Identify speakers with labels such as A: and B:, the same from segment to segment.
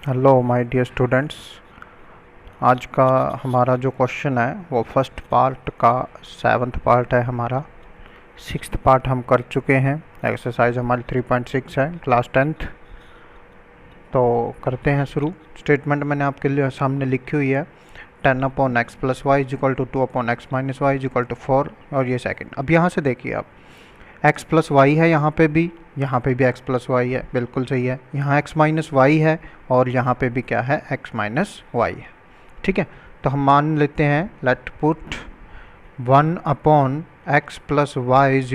A: Hello my dear students. आज का हमारा जो क्वेश्चन है वो फर्स्ट पार्ट का 7th पार्ट है। हमारा 6th पार्ट हम कर चुके हैं। एक्सरसाइज हमारी 3.6 है, क्लास 10th। तो करते हैं शुरू। स्टेटमेंट मैंने आपके लिए सामने लिखी हुई है 10/x + y = 2/x - y = 4 और ये सेकंड। अब यहाँ से देखिए आप, x + y है यहाँ पे भी x + y है, बिल्कुल सही है। यहाँ x - y है और यहाँ पे भी क्या है, x - y है। ठीक है, तो हम मान लेते हैं, late put 1/x + y =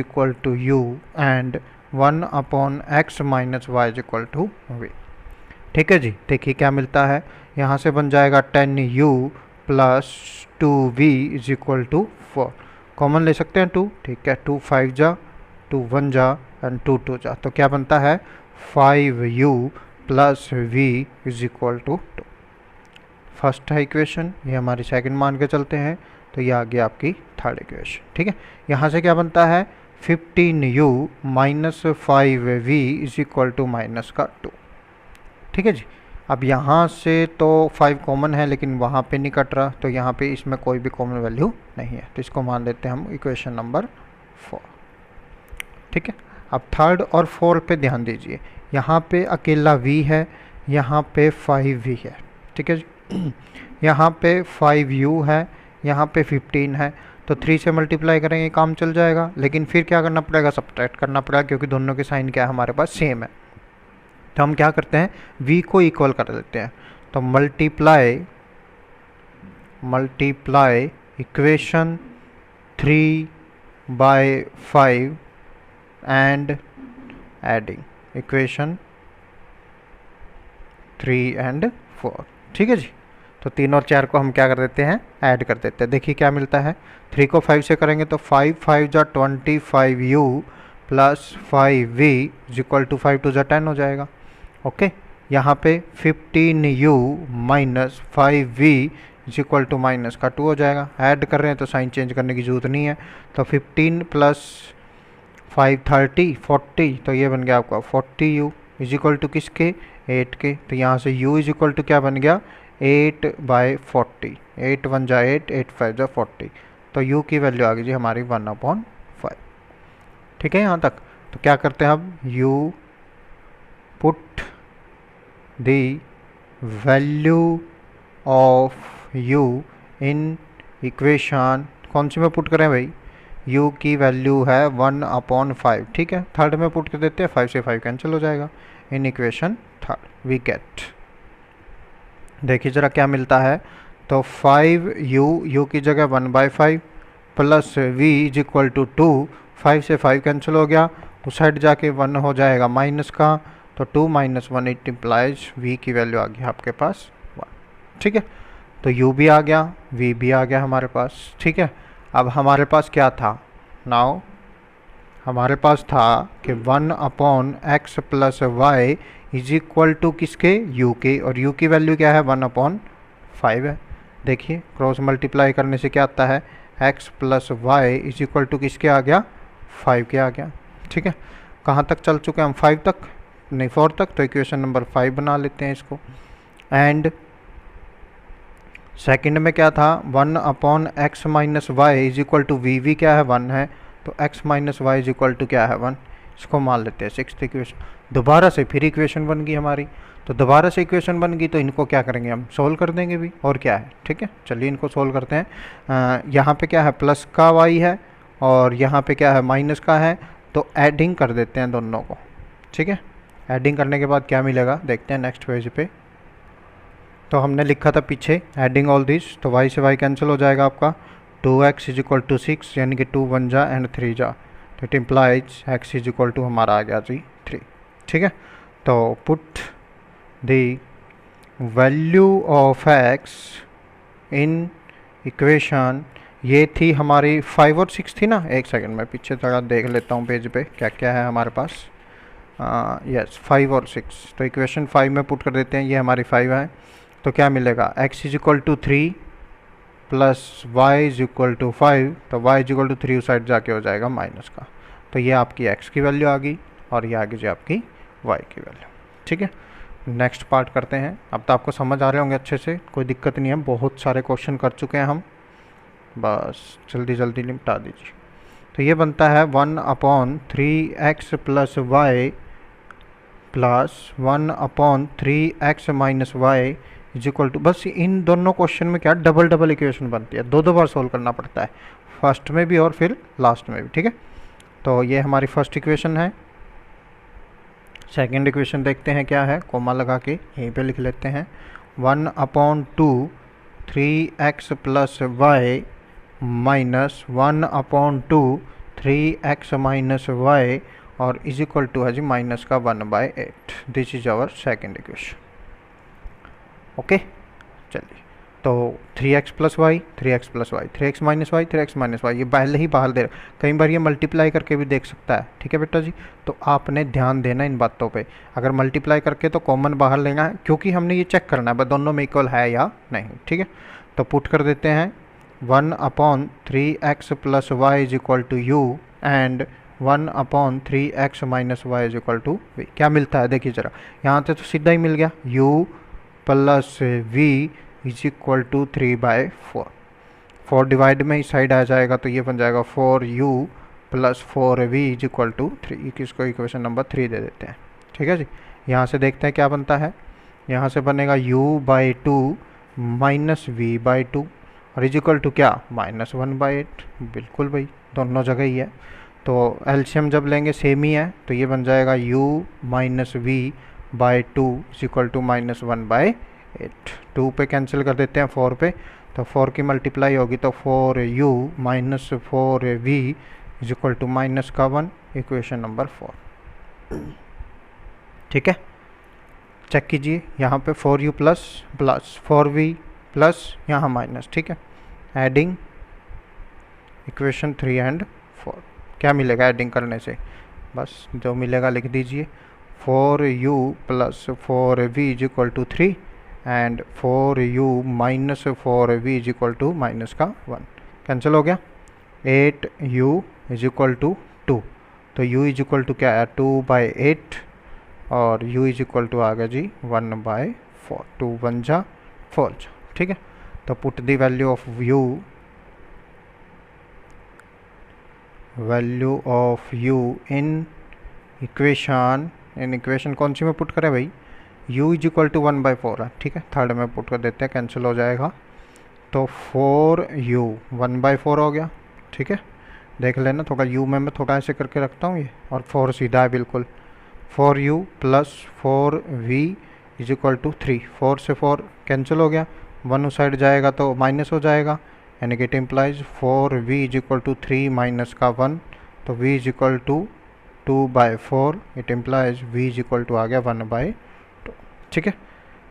A: u and 1/x - y = v। ठीक है जी, देखिए क्या मिलता है। यहाँ से बन जाएगा 10u + 2v = 4। कॉमन ले सकते हैं 2, ठीक है। 2 5 जा, 2 1 जा एंड 2 2 जा, तो क्या बनता है 5u + v = 2। फर्स्ट है इक्वेशन, ये हमारी सेकंड मान के चलते हैं, तो ये आ गया आपकी थर्ड इक्वेशन। ठीक है, यहाँ से क्या बनता है 15u - 5v = -2। ठीक है जी। अब यहाँ से तो 5 कॉमन है लेकिन वहाँ पे नहीं कट रहा, तो यहाँ पे इसमें कोई भी कॉमन वैल्यू नहीं है, तो इसको मान लेते हैं हम इक्वेशन नंबर 4। ठीक है, अब थर्ड और फोर्थ पे ध्यान दीजिए। यहाँ पे अकेला v है, यहाँ पे 5v है। ठीक है जी। यहाँ पे 5u है, यहाँ पे 15 है, तो 3 से मल्टीप्लाई करेंगे काम चल जाएगा। लेकिन फिर क्या करना पड़ेगा, सब्ट्रैक्ट करना पड़ेगा, क्योंकि दोनों के साइन क्या है हमारे पास सेम है। तो हम क्या करते हैं, v को इक्वल कर देते हैं, तो multiply equation 3/5 and adding equation 3 and 4। ठीक है जी, तो 3 और 4 को हम क्या कर देते हैं, ऐड कर देते हैं। देखिए क्या मिलता है, 3 को 5 से करेंगे तो 5 5 जा 25u + 5v = 5 2 जा 10 हो जाएगा। ओके, यहाँ पे 15u - 5v = -2 हो जाएगा। ऐड कर रहे हैं तो साइन चेंज करने की जरूरत नहीं है, तो 15 + 5 30 40, तो ये बन गया आपका 40u = किसके, 8 के। तो यहाँ से u = क्या बन गया 8/40। 8 1 जा 8, 8 5 जा 40, तो u की वैल्यू आ गई जी हमारी 1/5। ठीक है यहाँ तक। तो क्या करते हैं अब, u put the value of u in equation, कौन सी में पुट करें भाई, u की वैल्यू है 1/5। ठीक है, थर्ड में पुट कर देते हैं, 5 से 5 कैंसिल हो जाएगा। In equation third we get, देखिए ज़रा क्या मिलता है, तो 5u की जगह 1/5 + v = 2। 5 से 5 कैंसिल हो गया, उस साइड जाके 1 हो जाएगा माइनस का, तो 2 - 1 इट इम्प्लाइज v की वैल्यू आ गई आपके पास 1। ठीक है, तो u भी आ गया, v भी आ गया हमारे पास। ठीक है, अब हमारे पास क्या था, नाउ हमारे पास था कि 1/x + y = किसके, u के, और u की वैल्यू क्या है 1/5 है। देखिए क्रॉस मल्टीप्लाई करने से क्या आता है, x + y = किसके आ गया, 5 के आ गया। ठीक है, कहाँ तक चल चुके हैं हम, 5 तक नहीं 4 तक, तो इक्वेशन नंबर 5 बना लेते हैं इसको। एंड सेकंड में क्या था, 1/x - y = v क्या है 1 है, तो x - y = क्या है 1, इसको मान लेते हैं 6th इक्वेशन। दोबारा से फिर इक्वेशन बन गई हमारी, तो दोबारा से इक्वेशन बन गई, तो इनको क्या करेंगे हम, सोल्व कर देंगे भी, और क्या है। ठीक है, चलिए इनको सोल्व करते हैं। यहाँ पे क्या है, प्लस का y है और यहाँ पे क्या है, माइनस का है, तो एडिंग कर देते हैं दोनों को। ठीक है, एडिंग करने के बाद क्या मिलेगा, देखते हैं नेक्स्ट पेज पे। तो हमने लिखा था पीछे एडिंग ऑल दिस, तो y से y कैंसिल हो जाएगा आपका, 2x = 6, यानी कि 2 1 जा एंड 3 जा, तो इट इम्प्लाइज x = हमारा आ गया जी 3। ठीक है, तो put the value of x in equation, ये थी हमारी 5 और 6 थी ना। एक सेकंड में पीछे थोड़ा देख लेता हूँ पेज पे क्या क्या है हमारे पास। यस 5 और 6, तो इक्वेशन 5 में पुट कर देते हैं, ये हमारी 5 है, तो क्या मिलेगा, x = 3 + y = 5, तो y = 3 उस साइड जाके हो जाएगा माइनस का, तो ये आपकी x की वैल्यू आ गई और ये आ गई जी आपकी y की वैल्यू। ठीक है, नेक्स्ट पार्ट करते हैं। अब तो आपको समझ आ रहे होंगे अच्छे से, कोई दिक्कत नहीं है, बहुत सारे क्वेश्चन कर चुके हैं हम, बस जल्दी जल्दी निपटा दीजिए। तो ये बनता है 1/3x plus y plus 1/3x minus y is equal to, बस इन दोनों क्वेश्चन में क्या डबल डबल इक्वेशन बनती है, दो दो बार सोल्व करना पड़ता है, फर्स्ट में भी और फिर लास्ट में भी, ठीक है। तो ये हमारी फर्स्ट इक्वेशन है। सेकंड इक्वेशन देखते हैं क्या है, कोमा लगा के यहीं पे लिख लेते हैं। 1/2 3x plus y minus 1/2 3x minus y और इज इक्वल टू है जी माइनस का 1/8। This is our second equation. Okay, चलिए तो 3x plus y 3x plus y 3x minus y 3x minus y, ये पहले ही बाहर दे रहा, कई बार ये मल्टीप्लाई करके भी देख सकता है, ठीक है बेटा जी। तो आपने ध्यान देना इन बातों पे, अगर मल्टीप्लाई करके तो कॉमन बाहर लेना है, क्योंकि हमने ये चेक करना है दोनों में इक्वल है या नहीं, ठीक है। तो पुट कर देते हैं 1/3x plus Y is equal to u and 1/3x minus y is equal to v. क्या मिलता है देखिए ज़रा, यहाँ से तो सीधा ही मिल गया, u plus v is equal to 3/4। 4 divide में इस साइड आ जाएगा तो ये बन जाएगा 4u plus 4v is equal to 3। किसको इक्वेशन नंबर 3 दे देते हैं, ठीक है जी। यहाँ से देखते हैं क्या बनता है, यहाँ से बनेगा u/2 माइनस v/2 और इज इक्वल टू क्या -1/8। बिल्कुल भाई, दोनों जगह ही है, तो एलसीएम जब लेंगे सेम ही है, तो ये बन जाएगा u minus v/2 is equal to -1/8। 2 पे कैंसिल कर देते हैं 4 पे, तो 4 की मल्टीप्लाई होगी तो 4u minus 4v is equal to minus का 1, इक्वेशन नंबर 4, ठीक है। चेक कीजिए यहाँ पे 4u प्लस 4v प्लस यहाँ माइनस, ठीक है। एडिंग इक्वेशन 3 एंड 4, क्या मिलेगा एडिंग करने से, बस जो मिलेगा लिख दीजिए। 4u plus 4v is equal to 3 and 4u minus 4v is equal to minus का 1, कैंसिल हो गया। 8u इज इक्वल टू 2, तो u इज इक्वल टू क्या है 2/8 और u इज इक्वल टू आ गया जी 1/4। 2 1 जा 4 जा, ठीक है। तो put the value of u, value of u in equation कौन सी में पुट करें भाई, u इज इक्वल टू 1/4 है, ठीक है। थर्ड में पुट कर देते हैं, कैंसिल हो जाएगा, तो 4u 1/4 हो गया, ठीक है। देख लेना थोड़ा u में मैं थोड़ा ऐसे करके रखता हूँ ये, और 4 सीधा है बिल्कुल। 4u plus 4v is equal to 3, 4 से 4 कैंसिल हो गया, 1 उस साइड जाएगा तो माइनस हो जाएगा, यानी कि it implies 4v is equal to 3 minus का 1, तो v is equal to 2/4, it implies v is equal to आ गया 1/2, ठीक है।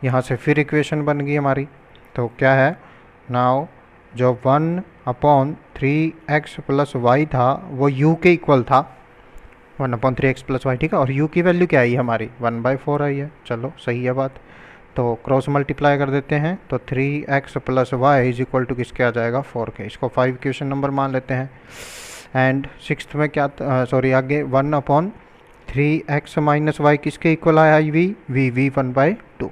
A: यहाँ से फिर इक्वेशन बन गई हमारी, तो क्या है नाउ, जो 1/3x प्लस वाई था वो u के इक्वल था, 1/3x प्लस वाई, ठीक है। और u की वैल्यू क्या आई हमारी 1/4 आई है, चलो सही है बात। तो क्रॉस मल्टीप्लाई कर देते हैं, तो 3x plus Y is equal to किसके आ जाएगा 4 के, इसको 5 क्वेश्चन नंबर मान लेते हैं। एंड सिक्स्थ में क्या, सॉरी आगे 1/3x माइनस वाई किसके इक्वल आया v 1/2, तो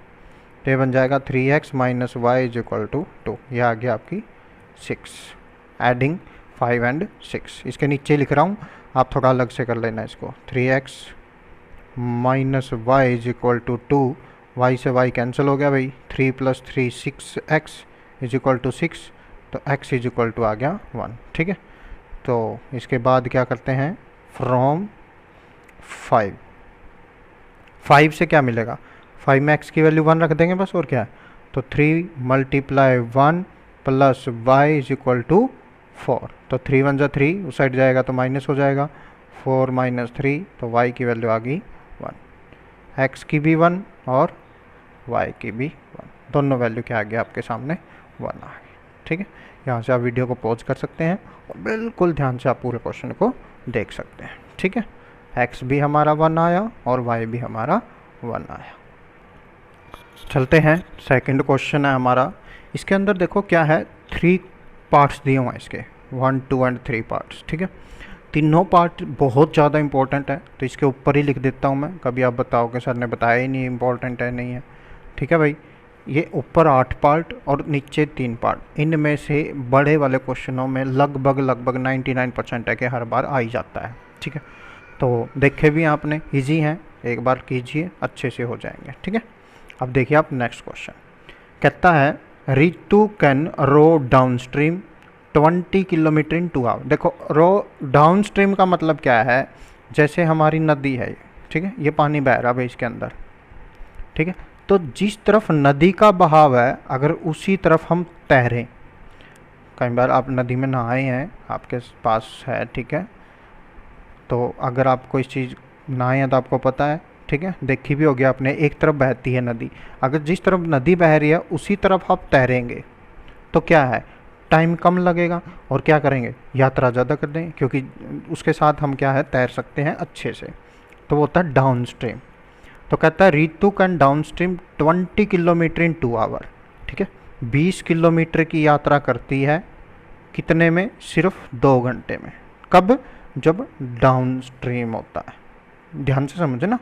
A: ये बन जाएगा 3x minus y is equal to 2, यह आ गया आपकी 6। एडिंग 5 एंड 6, इसके नीचे लिख रहा हूँ, आप थोड़ा अलग से कर लेना इसको। 3x minus y is equal to 2, y से y कैंसिल हो गया भाई, 3 + 3 6x इज इक्वल टू 6, तो x इज इक्वल टू आ गया 1, ठीक है। तो इसके बाद क्या करते हैं, फ्रॉम 5 से क्या मिलेगा, 5 में x की वैल्यू 1 रख देंगे बस, और क्या है, तो 3 × 1 प्लस y इज इक्वल टू 4, तो 3 1 जा 3, उस साइड जाएगा तो माइनस हो जाएगा, 4 - 3, तो y की वैल्यू आ गई 1, x की भी 1 और y की भी 1, दोनों वैल्यू क्या आ गया आपके सामने 1 आ गई, ठीक है। यहाँ से आप वीडियो को पॉज कर सकते हैं और बिल्कुल ध्यान से आप पूरे क्वेश्चन को देख सकते हैं, ठीक है। x भी हमारा 1 आया और y भी हमारा 1 आया। चलते हैं, सेकंड क्वेश्चन है हमारा, इसके अंदर देखो क्या है, 3 पार्ट्स दिए हुए हैं इसके, 1 2 एंड 3 पार्ट्स, ठीक है। तीनों पार्ट बहुत ज़्यादा इंपॉर्टेंट है, तो इसके ऊपर ही लिख देता हूँ मैं, कभी आप बताओगे सर ने बताया ही नहीं इंपॉर्टेंट है नहीं है। ठीक है भाई, ये ऊपर 8 पार्ट और नीचे 3 पार्ट, इनमें से बड़े वाले क्वेश्चनों में लगभग 99% है कि हर बार आ ही जाता है। ठीक है, तो देखे भी आपने, इजी है, एक बार कीजिए अच्छे से हो जाएंगे। ठीक है, अब देखिए आप नेक्स्ट क्वेश्चन कहता है Ritu can row downstream 20 kilometre in 2 hour. देखो रो डाउन स्ट्रीम का मतलब क्या है, जैसे हमारी नदी है, ठीक है, ये पानी बह रहा है इसके अंदर, ठीक है, तो जिस तरफ नदी का बहाव है अगर उसी तरफ हम तैरें, कई बार आप नदी में नहाए हैं, आपके पास है, ठीक है, तो अगर आपको इस चीज़ नहाए हैं तो आपको पता है, ठीक है, देखी भी होगी आपने, एक तरफ बहती है नदी, अगर जिस तरफ नदी बह रही है उसी तरफ आप तैरेंगे तो क्या है, टाइम कम लगेगा और क्या करेंगे, यात्रा ज़्यादा कर देंगे, क्योंकि उसके साथ हम क्या है तैर सकते हैं अच्छे से, तो वो होता है डाउन स्ट्रीम। तो कहता है Ritu can downstream 20 kilometre in 2 hour. ठीक है, 20 किलोमीटर की यात्रा करती है कितने में, सिर्फ 2 घंटे में। कब, जब डाउन स्ट्रीम होता है। ध्यान से समझे ना,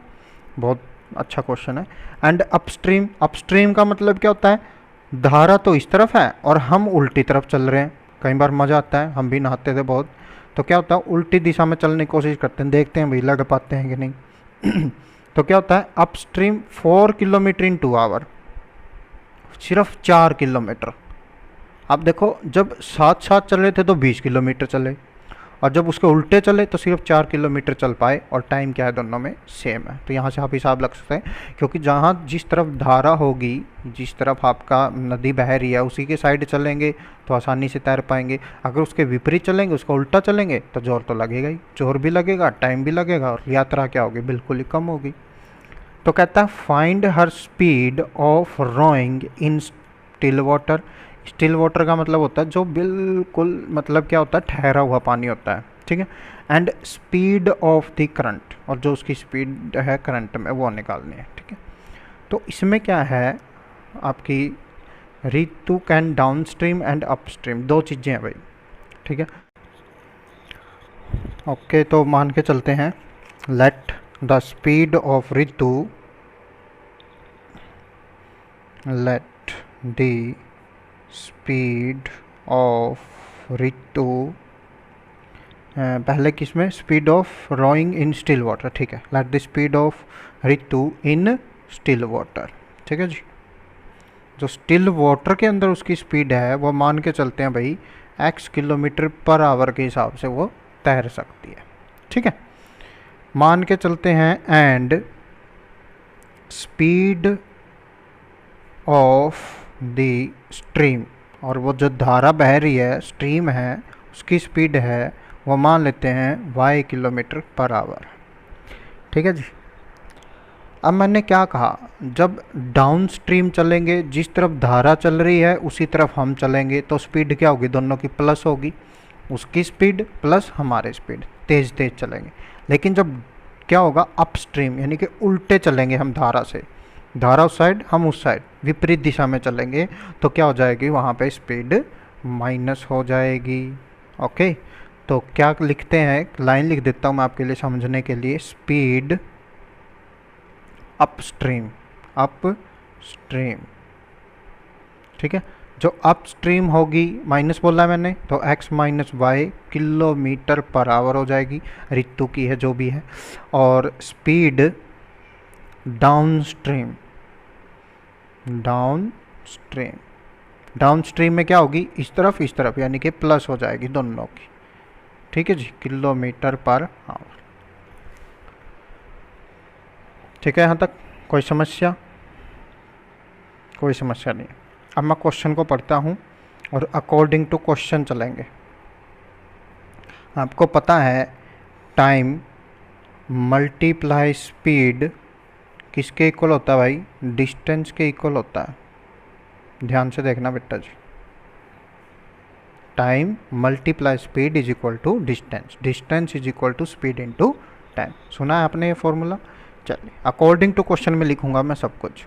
A: बहुत अच्छा क्वेश्चन है। एंड अपस्ट्रीम, अपस्ट्रीम का मतलब क्या होता है, धारा तो इस तरफ है और हम उल्टी तरफ चल रहे हैं। कई बार मज़ा आता है, हम भी नहाते थे बहुत, तो क्या होता है उल्टी दिशा में चलने की कोशिश करते हैं, देखते हैं भाई लड़ पाते हैं कि नहीं तो क्या होता है अपस्ट्रीम 4 किलोमीटर इन 2 आवर, सिर्फ 4 किलोमीटर। आप देखो जब साथ साथ चले थे तो 20 किलोमीटर चले, और जब उसके उल्टे चले तो सिर्फ 4 किलोमीटर चल पाए, और टाइम क्या है दोनों में सेम है। तो यहाँ से आप हिसाब लग सकते हैं, क्योंकि जहाँ जिस तरफ धारा होगी, जिस तरफ आपका नदी बह रही है उसी के साइड चलेंगे तो आसानी से तैर पाएंगे। अगर उसके विपरीत चलेंगे, उसका उल्टा चलेंगे तो जोर तो लगेगा ही, जोर भी लगेगा, टाइम भी लगेगा, और यात्रा क्या होगी, बिल्कुल ही कम होगी। तो कहता है find her speed of rowing in still water. Still water का मतलब होता है जो बिल्कुल, मतलब क्या होता है, ठहरा हुआ पानी होता है। ठीक है, and speed of the current, और जो उसकी स्पीड है करंट में वो निकालनी है। ठीक है, तो इसमें क्या है आपकी Ritu can down stream and up stream, दो चीज़ें हैं भाई। ठीक है, ओके, तो मान के चलते हैं let the speed of Ritu, let the speed of Ritu, पहले किसमें, speed of rowing in still water. ठीक है, let the speed of Ritu in still water. ठीक है जी, जो स्टिल वाटर के अंदर उसकी स्पीड है वो मान के चलते हैं भाई x किलोमीटर पर आवर के हिसाब से वो तैर सकती है। ठीक है, मान के चलते हैं and speed of the stream, और वो जो धारा बह रही है, स्ट्रीम है, उसकी स्पीड है वो मान लेते हैं y किलोमीटर पर आवर। ठीक है जी, अब मैंने क्या कहा, जब डाउन स्ट्रीम चलेंगे, जिस तरफ धारा चल रही है उसी तरफ हम चलेंगे, तो स्पीड क्या होगी, दोनों की प्लस होगी, उसकी स्पीड प्लस हमारी स्पीड, तेज़ तेज़ चलेंगे। लेकिन जब क्या होगा अप स्ट्रीम, यानी कि उल्टे चलेंगे हम धारा से, धारा उस साइड हम उस साइड, विपरीत दिशा में चलेंगे, तो क्या हो जाएगी, वहाँ पे स्पीड माइनस हो जाएगी। ओके, तो क्या लिखते हैं, लाइन लिख देता हूँ मैं आपके लिए समझने के लिए, speed up stream, up stream. ठीक है, जो अप स्ट्रीम होगी, माइनस बोला है मैंने, तो x माइनस वाई किलोमीटर पर आवर हो जाएगी, रितु की है जो भी है, और speed downstream, downstream, downstream में क्या होगी, इस तरफ, यानी कि प्लस हो जाएगी दोनों की। ठीक है जी, किलोमीटर पर आवर। ठीक है, यहाँ तक कोई समस्या, कोई समस्या नहीं। अब मैं क्वेश्चन को पढ़ता हूँ और अकॉर्डिंग टू क्वेश्चन चलेंगे। आपको पता है टाइम मल्टीप्लाई स्पीड किसके इक्वल होता है भाई, डिस्टेंस के इक्वल होता है। ध्यान से देखना बेटा जी, time multiply speed is equal to distance, distance is equal to speed into time. सुना है आपने ये फॉर्मूला। चलिए अकॉर्डिंग टू क्वेश्चन में लिखूंगा मैं सब कुछ।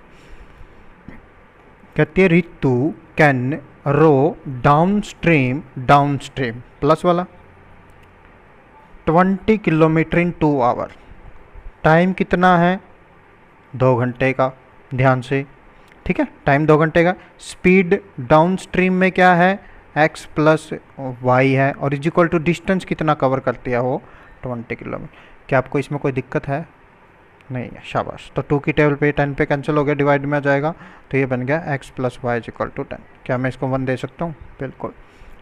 A: कहती है Ritu can row downstream, downstream plus वाला, 20 किलोमीटर इन 2 आवर। टाइम कितना है? 2 घंटे का, ध्यान से, ठीक है, टाइम 2 घंटे का। स्पीड डाउन स्ट्रीम में क्या है? x प्लस वाई है, और इज इक्वल टू डिस्टेंस कितना कवर करती है वो? 20 किलोमीटर। क्या आपको इसमें कोई दिक्कत है? नहीं है, शाबाश। तो 2 की टेबल पे 10 पे कैंसिल हो गया, डिवाइड में आ जाएगा, तो ये बन गया x plus Y is equal to 10। क्या मैं इसको 1 दे सकता हूँ? बिल्कुल।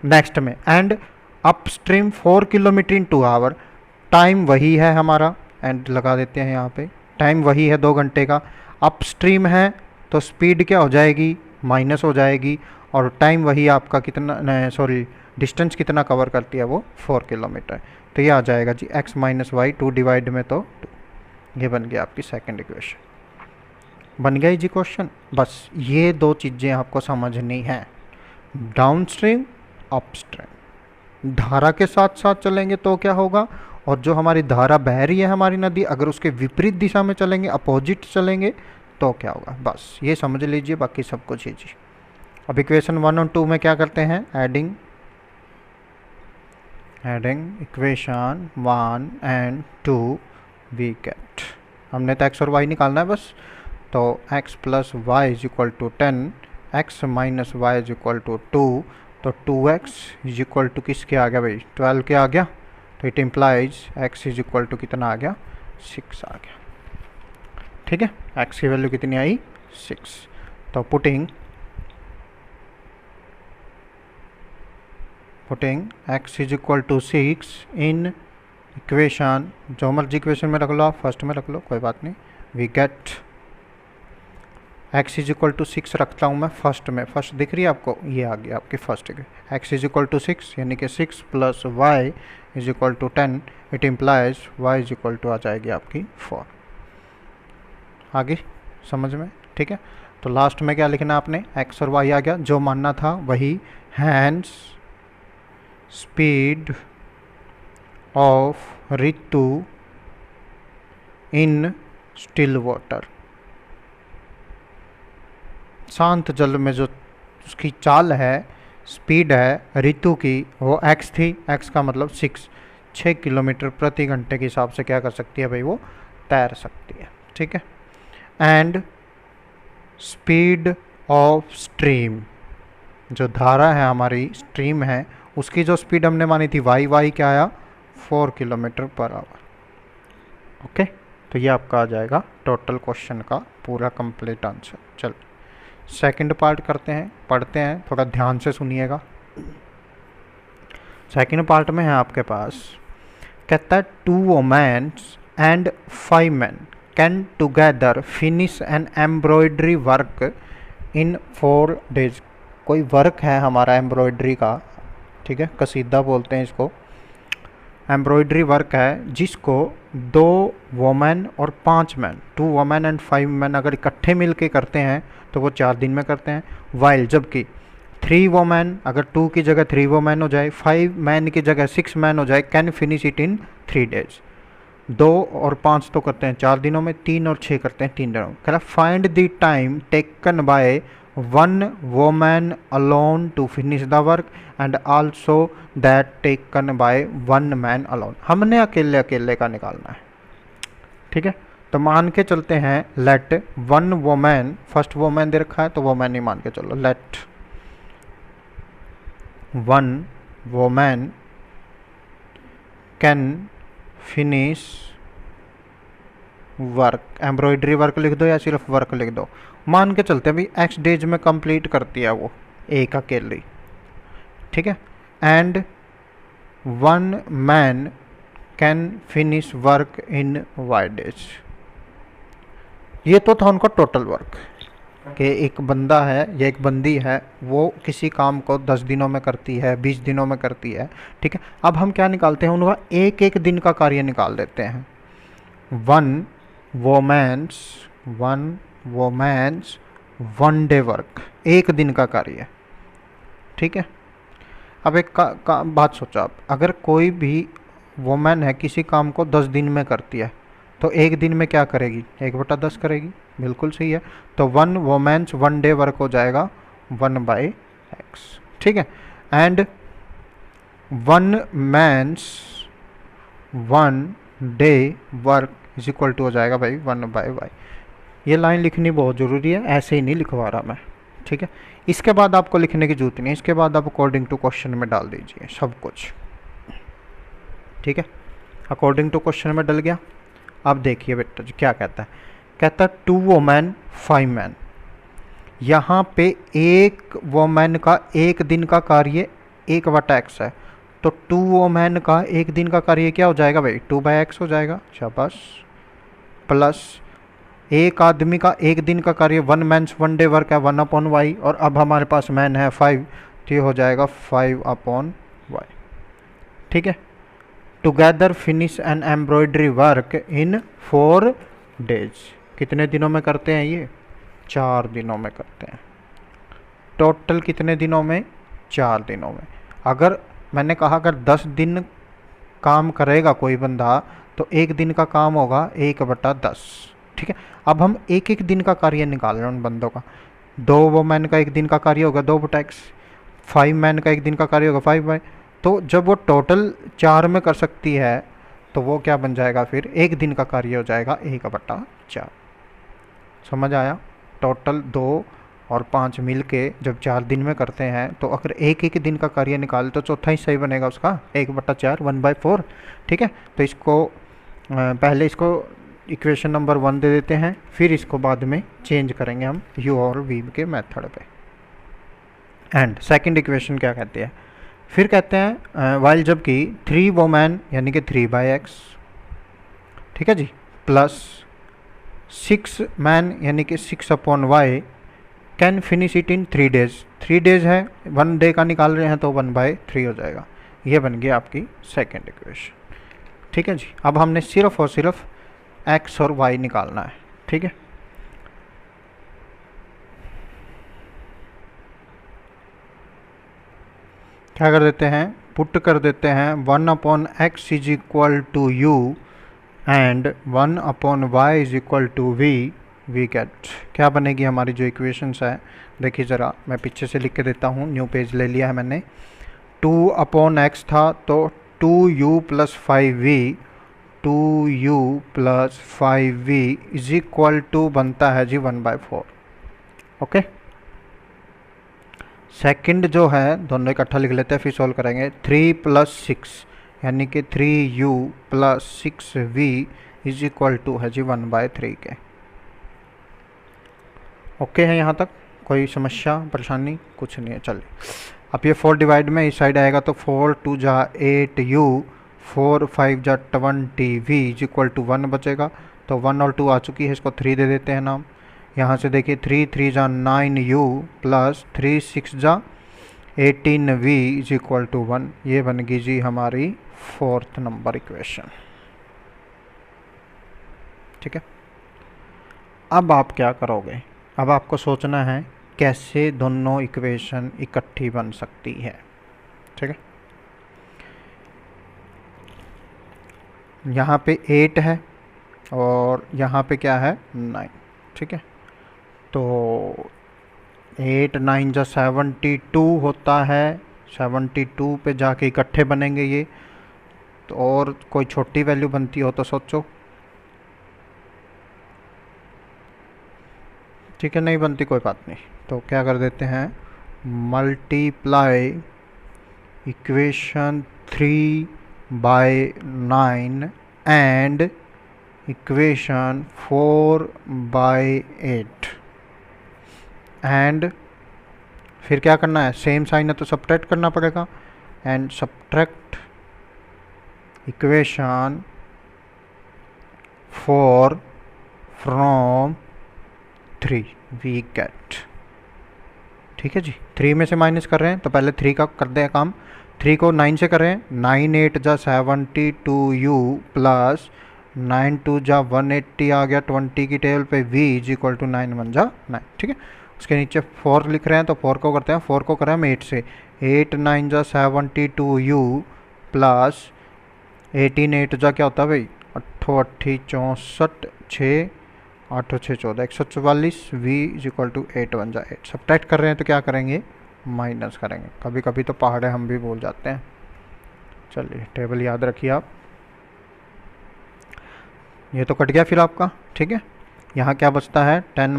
A: नेक्स्ट में, and upstream 4 kilometre in 2 hour. Time वही है हमारा, एंड लगा देते हैं यहाँ पे, टाइम वही है 2 घंटे का। अप स्ट्रीम है तो स्पीड क्या हो जाएगी? माइनस हो जाएगी, और टाइम वही आपका कितना, सॉरी, डिस्टेंस कितना कवर करती है वो? 4 किलोमीटर। तो ये आ जाएगा जी x माइनस वाई, 2 डिवाइड में तो 2। ये बन गया आपकी सेकंड इक्वेशन। बन गया जी क्वेश्चन। बस ये 2 चीज़ें आपको समझनी है, डाउन स्ट्रीम, अप स्ट्रीम। धारा के साथ साथ चलेंगे तो क्या होगा, और जो हमारी धारा बह रही है हमारी नदी, अगर उसके विपरीत दिशा में चलेंगे, अपोजिट चलेंगे, तो क्या होगा। बस ये समझ लीजिए, बाकी सब कुछ ही जी। अब इक्वेशन 1 और 2 में क्या करते हैं? Adding equation 1 and 2 we get, हमने तो x और y निकालना है बस। तो x plus Y is equal to 10, x minus y is equal to 2, तो 2x इज इक्वल टू किसके आ गया भाई? 12 के आ गया। तो it implies x is equal to कितना आ गया? 6 आ गया, ठीक है। x की वैल्यू कितनी आई? 6। तो putting x is equal to 6 in equation, जो मर्जी इक्वेशन में रख लो आप, फर्स्ट में रख लो, कोई बात नहीं। We get x is equal to 6 रखता हूँ मैं फर्स्ट में, फर्स्ट दिख रही है आपको, ये आ गया आपकी first. x is equal to 6 यानी कि 6 plus Y is equal to 10, it implies y is equal to आ जाएगी आपकी 4। आगे समझ में, ठीक है। तो लास्ट में क्या लिखना आपने? x और y आ गया, जो मानना था वही। Hence speed of Ritu in still water, शांत जल में जो उसकी चाल है, स्पीड है रितु की, वो x थी। x का मतलब 6 किलोमीटर प्रति घंटे के हिसाब से क्या कर सकती है भाई? वो तैर सकती है, ठीक है। एंड स्पीड ऑफ स्ट्रीम, जो धारा है हमारी, स्ट्रीम है, उसकी जो स्पीड हमने मानी थी y क्या आया? 4 किलोमीटर पर आवर। ओके, तो ये आपका आ जाएगा टोटल क्वेश्चन का पूरा कंप्लीट आंसर। चल सेकंड पार्ट करते हैं, पढ़ते हैं, थोड़ा ध्यान से सुनिएगा। सेकंड पार्ट में है आपके पास, कहता है 2 womens and 5 men can together finish an embroidery work in 4 days। कोई वर्क है हमारा एम्ब्रॉयडरी का, ठीक है, कसीदा बोलते हैं इसको, एम्ब्रॉयडरी वर्क है, जिसको 2 वुमेन और 5 men, 2 वुमेन एंड 5 men अगर इकट्ठे मिल के करते हैं तो वो 4 दिन में करते हैं। वाइल जबकि 3 वुमेन, अगर 2 की जगह 3 वुमेन हो जाए, 5 men की जगह 6 men हो जाए, can finish it in 3 days। 2 और 5 तो करते हैं 4 दिनों में, 3 और 6 करते हैं 3 दिनों में। कह रहा find the time taken by 1 woman alone to finish the work and also that taken by 1 man alone। हमने अकेले अकेले का निकालना है, ठीक है। तो मान के चलते हैं लेट 1 woman, फर्स्ट वोमैन दे रखा है तो वोमैन ही मान के चलो, let 1 woman can finish work. Embroidery work लिख दो या सिर्फ वर्क लिख दो, मान के चलते हैं भाई x डेज में कंप्लीट करती है वो एक अकेली, ठीक है। And 1 man can finish work in y days। ये तो था उनका टोटल वर्क, कि एक बंदा है या एक बंदी है, वो किसी काम को 10 दिनों में करती है, 20 दिनों में करती है, ठीक है। अब हम क्या निकालते हैं? उनका एक एक दिन का कार्य निकाल देते हैं। 1 woman's 1 day वर्क, एक दिन का कार्य, ठीक है। अब एक बात सोचो आप, अगर कोई भी वुमेन है किसी काम को 10 दिन में करती है तो एक दिन में क्या करेगी? 1/10 करेगी, बिल्कुल सही है। तो 1 woman's 1 day वर्क हो जाएगा 1/x, ठीक है। And 1 man's 1 day work is equal to हो जाएगा भाई 1/y। ये लाइन लिखनी बहुत ज़रूरी है, ऐसे ही नहीं लिखवा रहा मैं, ठीक है। इसके बाद आपको लिखने की जरूरत नहीं, इसके बाद आप अकॉर्डिंग टू क्वेश्चन में डाल दीजिए सब कुछ, ठीक है। अकॉर्डिंग टू क्वेश्चन में डल गया। अब देखिए बेटा जी क्या कहता है, कहता है 2 वोमेन 5 मैन। यहाँ पे एक वोमेन का एक दिन का कार्य 1/x है, तो 2 वोमेन का एक दिन का कार्य क्या हो जाएगा भाई 2/x हो जाएगा, शाबाश। प्लस एक आदमी का एक दिन का कार्य 1 मैन्स 1 डे वर्क है 1/y, और अब हमारे पास मैन है 5, तो ये हो जाएगा 5/y, ठीक है। Together finish an embroidery work in 4 days. कितने दिनों में करते हैं ये, 4 दिनों में करते हैं। टोटल कितने दिनों में, 4 दिनों में। अगर मैंने कहा अगर 10 दिन काम करेगा कोई बंदा तो एक दिन का काम होगा 1/10, ठीक है। अब हम एक एक दिन का कार्य निकाल रहे हैं उन बंदों का। 2 वोमेन का एक दिन का कार्य होगा 2/x, 5 मैन का एक दिन का कार्य होगा 5/, तो जब वो टोटल 4 में कर सकती है तो वो क्या बन जाएगा, फिर एक दिन का कार्य हो जाएगा 1/4। समझ आया। टोटल 2 और 5 मिल के जब 4 दिन में करते हैं तो अगर एक एक दिन का कार्य निकाले तो चौथा ही सही बनेगा उसका 1/4 1/4, ठीक है। तो इसको पहले इसको इक्वेशन नंबर 1 दे देते हैं, फिर इसको बाद में चेंज करेंगे हम यू और वी के मेथड पे। एंड सेकंड इक्वेशन क्या कहते हैं, फिर कहते हैं वाइल जबकि 3 वोमैन यानी कि 3/x, ठीक है जी, प्लस 6 मैन यानी कि 6/y can finish it in 3 days. 3 days है, 1 डे का निकाल रहे हैं तो 1/3 हो जाएगा। ये बन गई आपकी सेकंड इक्वेशन, ठीक है जी। अब हमने सिर्फ और सिर्फ x और y निकालना है, ठीक है। क्या कर देते हैं, पुट कर देते हैं 1/x is equal to u and 1/y is equal to v. We get क्या बनेगी हमारी जो इक्वेशंस है, देखिए ज़रा मैं पीछे से लिख के देता हूँ, न्यू पेज ले लिया है मैंने। 2/x था तो 2u + 5v, 2u + 5v is equal to बनता है जी 1/4, ओके। सेकंड जो है दोनों इकट्ठा लिख लेते हैं फिर सोल्व करेंगे। 3 + 6 यानी कि 3u + 6v is equal to है जी 1/3 के। ओके है यहाँ तक, कोई समस्या परेशानी कुछ नहीं है, चलिए। अब ये 4 डिवाइड में इस साइड आएगा तो 4 × 2 = 8u, 4 × 5 = 20v is equal to 1 बचेगा। तो 1 और 2 आ चुकी है, इसको 3 दे देते हैं नाम। यहाँ से देखिए 3 × 3 = 9u + 3 × 6 = 18v is equal to 1। ये बन गई जी हमारी 4th नंबर इक्वेशन, ठीक है। अब आप क्या करोगे, अब आपको सोचना है कैसे दोनों इक्वेशन इकट्ठी बन सकती है, ठीक है। यहाँ पे 8 है और यहाँ पे क्या है 9, ठीक है। तो 8 × 9 = 72 होता है, 72 पे जाके इकट्ठे बनेंगे ये। तो और कोई छोटी वैल्यू बनती हो तो सोचो, ठीक है। नहीं बनती कोई बात नहीं, तो क्या कर देते हैं, multiply equation 3/9 and equation 4/8 and फिर क्या करना है, सेम साइन है तो सब्ट्रैक्ट करना पड़ेगा। And subtract equation 4 from 3 we get, ठीक है जी। 3 में से माइनस कर रहे हैं तो पहले 3 का करते हैं काम। 3 को 9 से कर रहे हैं, 9 × 8 = 72u + 9 × 2 = 180 आ गया 20 की टेबल पे, v इज इक्वल टू 9 × 1 = 9, ठीक है। उसके नीचे 4 लिख रहे हैं तो 4 को करते हैं, 4 को करें हम 8 से, 8 × 9 = 72u + 18 × 8 क्या होता है भाई 8 × 8 = 64, 6 8 × 6 = 14, 144, v is equal to 8 × 1 = 8। Subtract कर रहे हैं तो क्या करेंगे, माइनस करेंगे। कभी कभी तो पहाड़े हम भी बोल जाते हैं। चलिए टेबल याद रखिए आप। ये तो कट गया फिर आपका, ठीक है। यहाँ क्या बचता है, 10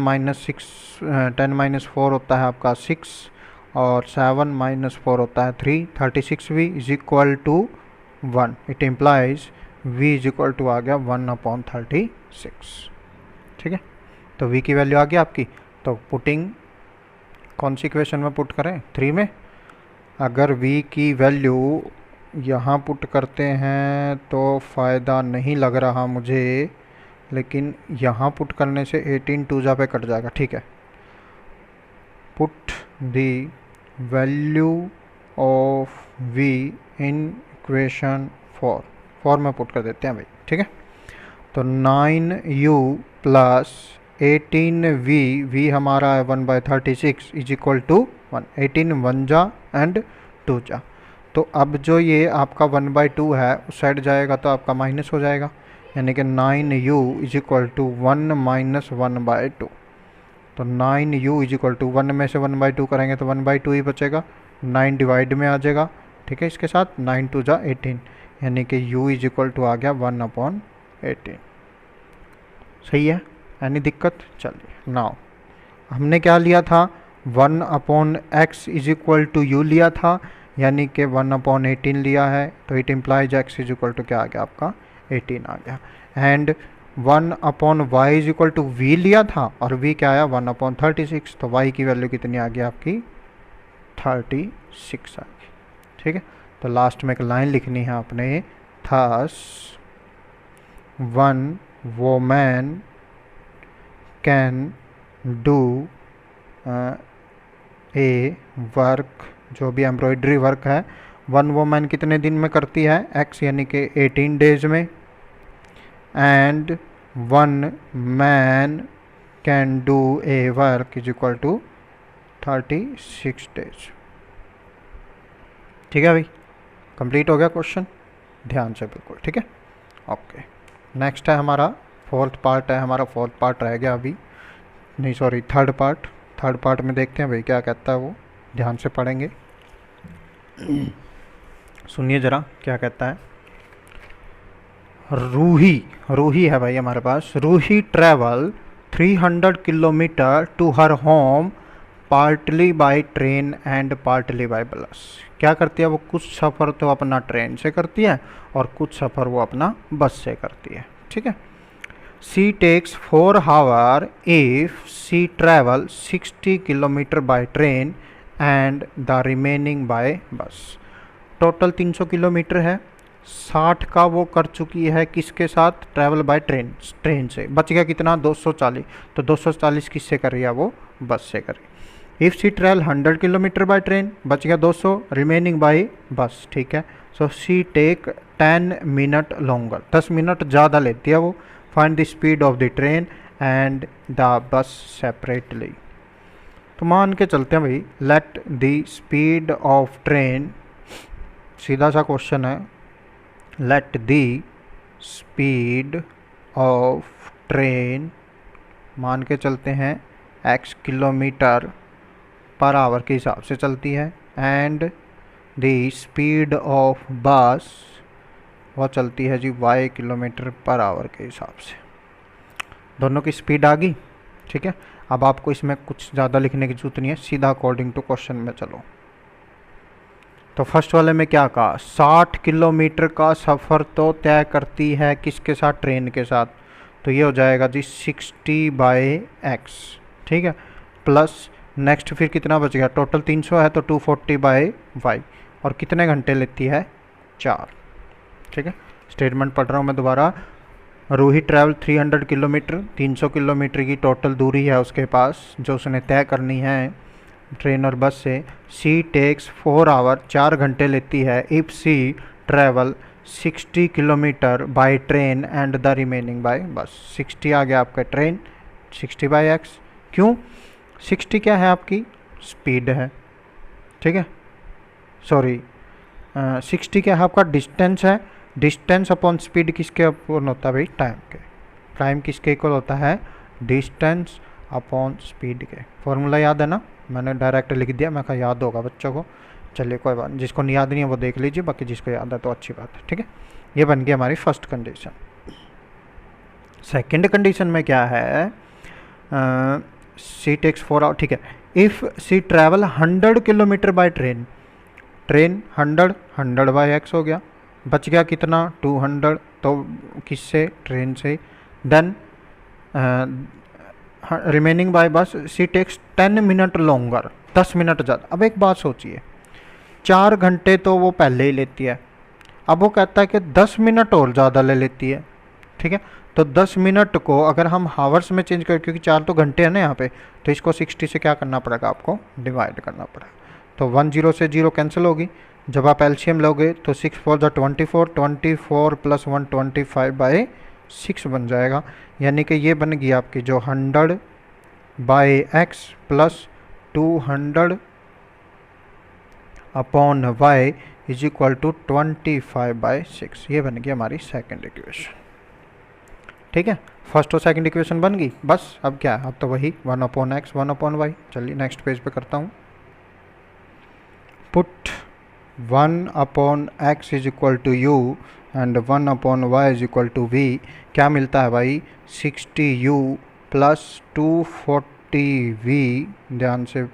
A: - 4 होता है आपका 6, और 7 - 4 होता है 3, 36v is equal to 1। It implies v is equal to आ गया 1/36, ठीक है। तो v की वैल्यू आ गई आपकी। तो पुटिंग कौन सी इक्वेशन में पुट करें, 3 में। अगर v की वैल्यू यहाँ पुट करते हैं तो फ़ायदा नहीं लग रहा मुझे, लेकिन यहाँ पुट करने से 18 2 जा पे कट जाएगा, ठीक है। Put the value of v in equation 4 में पुट कर देते हैं भाई, ठीक है। तो 9u प्लस 18v, v हमारा है 1/36 इज इक्वल टू 1। 18 1 जा एंड 2 जा। तो अब जो ये आपका 1/2 है उस साइड जाएगा तो आपका माइनस हो जाएगा, यानी कि 9u इज इक्वल टू 1 - 1/2। तो 9u इज इक्वल टू 1 में से 1/2 करेंगे तो 1/2 ही बचेगा, 9 डिवाइड में आ जाएगा, ठीक है। इसके साथ 9 2 जा 18, यानी कि u इज इक्वल टू आ गया 1/18। सही है, यानी दिक्कत। चलिए नाउ हमने क्या लिया था, 1/x is equal to u लिया था, यानी कि 1/18 लिया है। तो it implies x is equal to क्या आ गया आपका 18 आ गया। And 1/y is equal to v लिया था, और v क्या आया 1/36। तो y की वैल्यू कितनी आ गई आपकी 36 आ गई, ठीक है। तो लास्ट में एक लाइन लिखनी है आपने, thus one woman can do a work, जो भी एम्ब्रॉयडरी वर्क है, 1 वोमैन कितने दिन में करती है x, यानी कि 18 डेज में। And 1 man can do a work is equal to 36 days, ठीक है भाई। कंप्लीट हो गया क्वेश्चन, ध्यान से बिल्कुल, ठीक है। ओके, नेक्स्ट है हमारा फोर्थ पार्ट है, हमारा फोर्थ पार्ट रह गया अभी, नहीं sorry third part. Third part में देखते हैं भाई क्या कहता है, वो ध्यान से पढ़ेंगे। सुनिए जरा क्या कहता है। रूही है भाई हमारे पास। Ruhi travel 300 kilometre to her home partly by train and partly by bus. क्या करती है वो, कुछ सफ़र तो अपना ट्रेन से करती है और कुछ सफ़र वो अपना बस से करती है, ठीक है। She takes 4 hour if she travel 60 kilometre by train and the remaining by bus. Total 300 kilometre है, 60 का वो कर चुकी है किसके साथ, ट्रैवल बाय ट्रेन से। बच गया कितना 240, तो 240 किससे कर रही है वो, बस से कर रही है। If she travel 100 kilometre by train, बच गया 200, रिमेनिंग बाय बस, ठीक है। So she take 10 minute longer, 10 minute ज़्यादा लेती है वो। Find the speed of the train and the bus separately. तो मान के चलते हैं भाई, let the speed of train, सीधा सा क्वेश्चन है, let the speed of train मान के चलते हैं x किलोमीटर पर आवर के हिसाब से चलती है, एंड द स्पीड ऑफ बस वो चलती है जी y किलोमीटर पर आवर के हिसाब से। दोनों की स्पीड आ गई, ठीक है। अब आपको इसमें कुछ ज़्यादा लिखने की जरूरत नहीं है, सीधा अकॉर्डिंग टू क्वेश्चन में चलो। तो फर्स्ट वाले में क्या कहा, 60 किलोमीटर का सफ़र तो तय करती है किसके साथ, ट्रेन के साथ। तो ये हो जाएगा जी 60/x, ठीक है। प्लस नेक्स्ट फिर कितना बच गया, टोटल 300 है तो 240/y, और कितने घंटे लेती है 4, ठीक है। स्टेटमेंट पढ़ रहा हूँ मैं दोबारा। रूही ट्रैवल 300 किलोमीटर, 300 किलोमीटर की टोटल दूरी है उसके पास जो उसने तय करनी है ट्रेन और बस से। सी टेक्स 4 आवर, 4 घंटे लेती है। If she travel 60 kilometre by train and the remaining by bus. 60 आ गया आपका ट्रेन, 60/x। क्यों, 60 क्या है आपकी स्पीड है, ठीक है। सॉरी 60 क्या है आपका डिस्टेंस है। डिस्टेंस अपॉन स्पीड किसके अपॉन होता है भाई, टाइम के। टाइम किसके इक्वल होता है, डिस्टेंस अपॉन स्पीड के। फॉर्मूला याद है ना, मैंने डायरेक्ट लिख दिया, मैं कहा याद होगा बच्चों को। चलिए कोई बात, जिसको याद नहीं है वो देख लीजिए, बाकी जिसको याद है तो अच्छी बात है, ठीक है। ये बन गई हमारी फर्स्ट कंडीशन। सेकंड कंडीशन में क्या है, सी टेक्स 4 आवर, ठीक है। If she travel 100 kilometre by train, train 100 by x हो गया, बच गया कितना 200, तो किससे, ट्रेन से। देन रिमेनिंग बाय बस, सी टेक्स 10 मिनट लॉन्गर, 10 मिनट ज़्यादा। अब एक बात सोचिए, 4 घंटे तो वो पहले ही लेती है, अब वो कहता है कि 10 मिनट और ज़्यादा ले लेती है, ठीक है। तो 10 मिनट को अगर हम हावर्स में चेंज करें, क्योंकि 4 तो घंटे हैं ना यहाँ पे, तो इसको 60 से क्या करना पड़ेगा, आपको डिवाइड करना पड़ेगा। तो 1 0 से 0 कैंसिल होगी, जब आप एलसीएम लोगे तो 6 4 ज़ा 24, 24 प्लस 1 25/6 बन जाएगा। यानी कि ये बन गई आपकी जो 100 by x plus 200 upon y is equal to 25/6। ये बन गई हमारी सेकेंड इक्वेशन, ठीक है। फर्स्ट और सेकंड इक्वेशन बन गई, बस अब क्या है, अब तो वही 1/x 1/y। चलिए नेक्स्ट पेज पे करता हूँ। Put 1/x is equal to u and 1/y is equal to v। क्या मिलता है भाई, 60u प्लस 240v, ध्यान से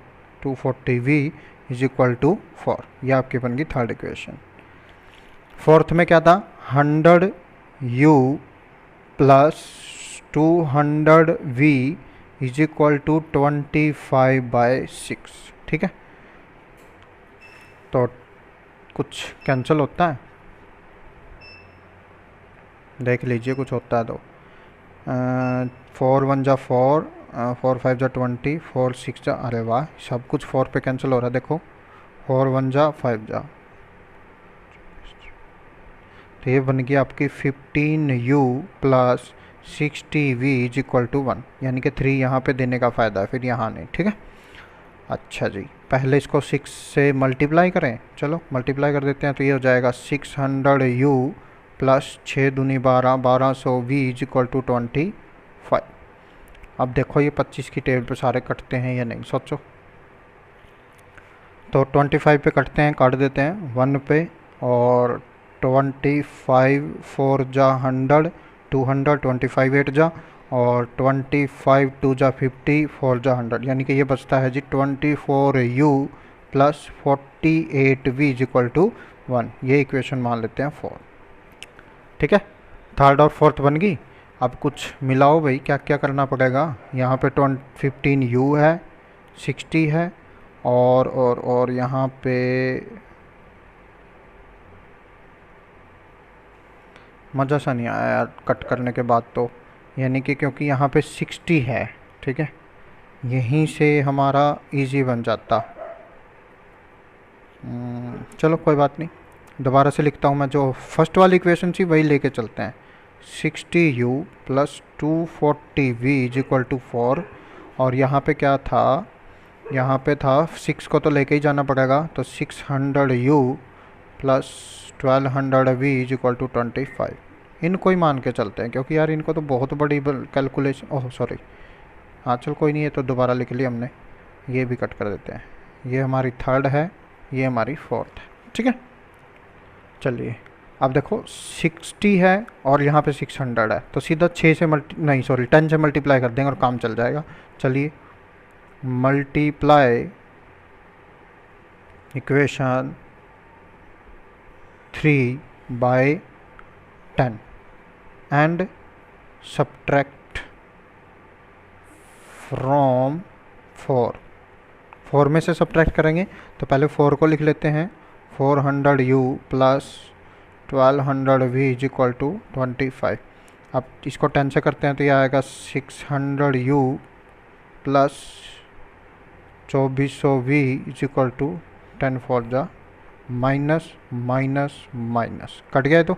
A: 240v इज इक्वल टू 4। ये आपकी बन गई थर्ड इक्वेशन। फोर्थ में क्या था, 100u plus 200v is equal to 25/6, ठीक है। तो कुछ कैंसिल होता है, देख लीजिए कुछ होता है तो 4 1 जा 4, 4 5 जा 20, 4 6 जा, अरे वाह सब कुछ 4 पे कैंसिल हो रहा है, देखो 4 1 जा 5 जा, तो ये बन गई आपकी 15u plus 60v is equal to 1। यानी कि 3 यहाँ पे देने का फ़ायदा है, फिर यहाँ नहीं, ठीक है। अच्छा जी, पहले इसको 6 से मल्टीप्लाई करें, चलो मल्टीप्लाई कर देते हैं। तो ये हो जाएगा 600u प्लस 6 दूनी 12, 1200v इज इक्वल टू 25। अब देखो ये 25 की टेबल पे सारे कटते हैं या नहीं, सोचो। तो 25 पे कटते हैं, काट देते हैं 1 पे, और 25 4 जा 100, 200, 25 8 जा, और 25 2 जा 50, 4 जा 100। यानी कि ये बचता है जी 24u plus 48v is equal to 1। ये इक्वेशन मान लेते हैं 4, ठीक है। थर्ड और फोर्थ बन गई। अब कुछ मिलाओ भाई, क्या क्या करना पड़ेगा। यहाँ पे 15u है, 60 है, और यहाँ पे मज़ा सा नहीं आया यार कट करने के बाद तो, यानी कि क्योंकि यहाँ पे 60 है, ठीक है, यहीं से हमारा इजी बन जाता। चलो कोई बात नहीं, दोबारा से लिखता हूँ मैं, जो फर्स्ट वाली इक्वेशन थी वही लेके चलते हैं। 60u plus 240v is equal to 4, और यहाँ पे क्या था, यहाँ पे था 6 को तो लेके ही जाना पड़ेगा, तो 600u plus 1200v is equal to 25। इनको ही मान के चलते हैं, क्योंकि यार इनको तो बहुत बड़ी कैलकुलेशन, ओह सॉरी, हाँ चल कोई नहीं, है तो दोबारा लिख लिया हमने, ये भी कट कर देते हैं। ये हमारी थर्ड है, ये हमारी फोर्थ है, ठीक है। चलिए अब देखो 60 है और यहाँ पे 600 है, तो सीधा 6 से 10 से मल्टीप्लाई कर देंगे और काम चल जाएगा। चलिए multiply equation 3 by 10 and subtract from 4 में से सब्ट्रैक्ट करेंगे, तो पहले 4 को लिख लेते हैं। 400u plus 1200v is equal to 25। अब इसको 10 से करते हैं तो ये आएगा 600u plus 2400v is equal to 10 4 जा माइनस माइनस माइनस, कट गया। तो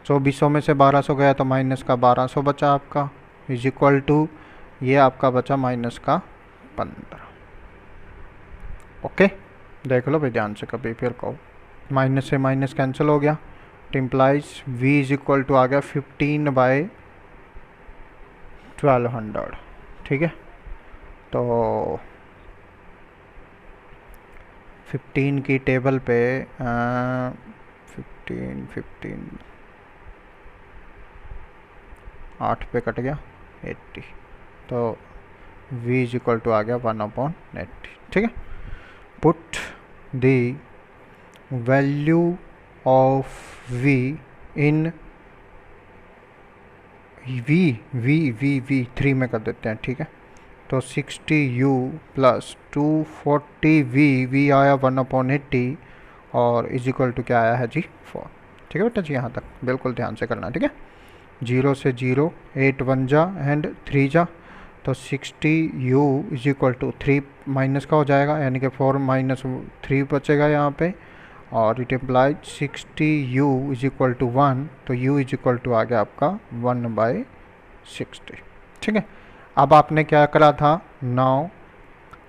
A: 2400 में से 1200 गया तो माइनस का 1200 बचा आपका, इज इक्वल टू ये आपका बचा माइनस का 15। ओके, देख लो भाई ध्यान से, कभी फिर कहो। माइनस से माइनस कैंसिल हो गया, it implies v is equal to आ गया 15/1200, ठीक है। तो 15 की टेबल पे 15 8 पे कट गया 80, तो v इज इक्वल टू आ गया 1/80। ठीक है, put the value of v in v 3 में कर देते हैं। ठीक है, तो 60u प्लस 240v, v आया 1/80 और इज इक्वल टू क्या आया है जी 4। ठीक है बेटा जी, यहाँ तक बिल्कुल ध्यान से करना। ठीक है, 0 से 0, 8 1 जा एंड 3 जा, तो 60u is equal to 3 minus का हो जाएगा, यानी कि 4 माइनस 3 बचेगा यहाँ पे, और it implies 60u is equal to 1, तो u इज इक्वल टू आ गया आपका 1/60। ठीक है, अब आपने क्या करा था, नाउ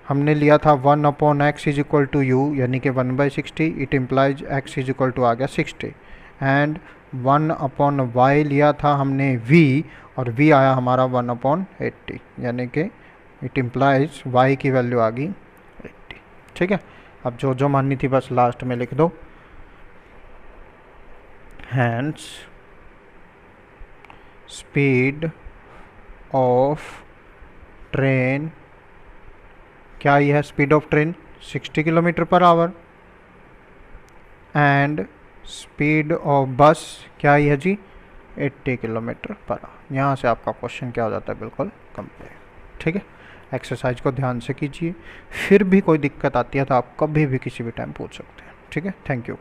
A: हमने लिया था 1/x is equal to u, यानी कि 1/60, it implies x is equal to आ गया 60, एंड 1/y लिया था हमने v, और v आया हमारा 1/80, यानी कि इट इम्प्लाइज y की वैल्यू आ गई 80। ठीक है, अब जो जो माननी थी बस लास्ट में लिख दो। हैंस स्पीड ऑफ ट्रेन, क्या ये है स्पीड ऑफ ट्रेन 60 किलोमीटर पर आवर, एंड स्पीड ऑफ बस क्या ये है जी 80 किलोमीटर पर आवर। यहाँ से आपका क्वेश्चन क्या हो जाता है, बिल्कुल कंप्लीट। ठीक है, एक्सरसाइज को ध्यान से कीजिए, फिर भी कोई दिक्कत आती है तो आप कभी भी किसी भी टाइम पूछ सकते हैं। ठीक है, thank you,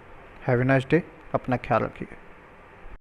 A: have a nice day, अपना ख्याल रखिए।